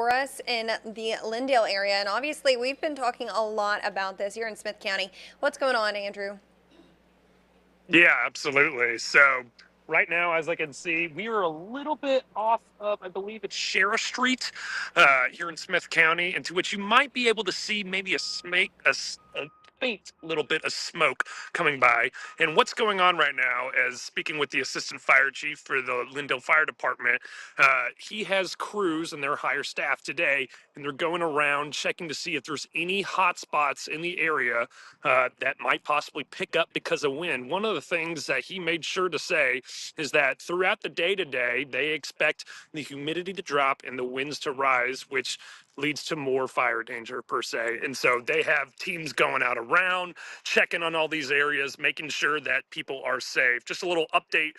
For us in the Lindale area, and obviously we've been talking a lot about this here in Smith County. What's going on, Andrew? Yeah, absolutely. So right now, as I can see, we are a little bit off of, I believe it's Sheriff Street here in Smith County, and to which you might be able to see maybe a faint little bit of smoke coming by. And what's going on right now, as speaking with the assistant fire chief for the Lindale Fire Department, he has crews and their higher staff today, and they're going around checking to see if there's any hot spots in the area that might possibly pick up because of wind. One of the things that he made sure to say is that throughout the day today, they expect the humidity to drop and the winds to rise, which leads to more fire danger per se. And so they have teams going out around, checking on all these areas, making sure that people are safe. Just a little update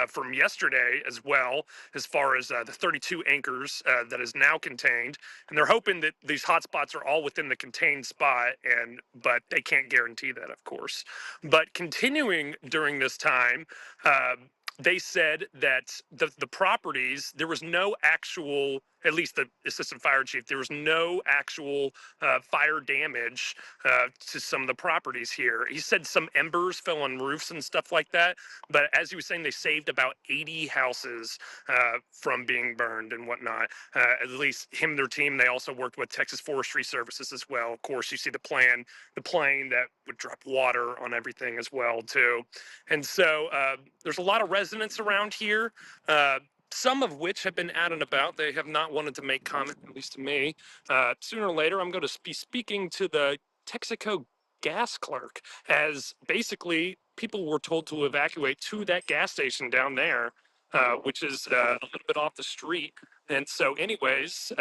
from yesterday as well, as far as the 32 anchors that is now contained. And they're hoping that these hotspots are all within the contained spot, but they can't guarantee that, of course. But continuing during this time, they said that the properties, there was no actual, at least the assistant fire chief, there was no actual fire damage to some of the properties here. He said some embers fell on roofs and stuff like that, but as he was saying, they saved about 80 houses from being burned and whatnot. At least him and their team, they also worked with Texas Forestry Services as well. Of course, you see the plane that would drop water on everything as well too. And so there's a lot of residents around here, some of which have been out and about. They have not wanted to make comment, at least to me. Sooner or later, I'm going to be speaking to the Texaco gas clerk, as basically people were told to evacuate to that gas station down there, which is a little bit off the street. And so anyways,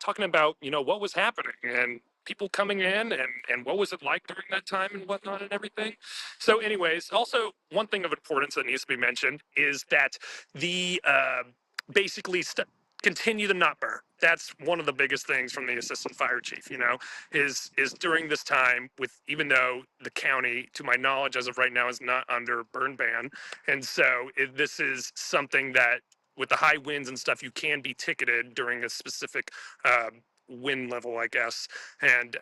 talking about, what was happening and people coming in and what was it like during that time and whatnot and everything. So anyways, also one thing of importance that needs to be mentioned is that the basically continue to not burn. That's one of the biggest things from the assistant fire chief, is during this time, with even though the county, to my knowledge, as of right now, is not under burn ban. And so this is something that with the high winds and stuff, you can be ticketed during a specific wind level, I guess. And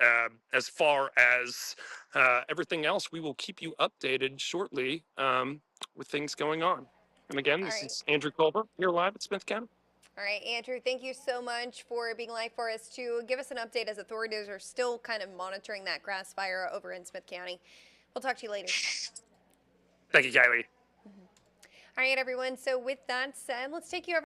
as far as everything else, we will keep you updated shortly with things going on. And again, All this right. is Andrew Culver here live at Smith County. All right, Andrew, thank you so much for being live for us to give us an update as authorities are still kind of monitoring that grass fire over in Smith County. We'll talk to you later. Thank you, Kylie. All right, everyone. So with that said, let's take you over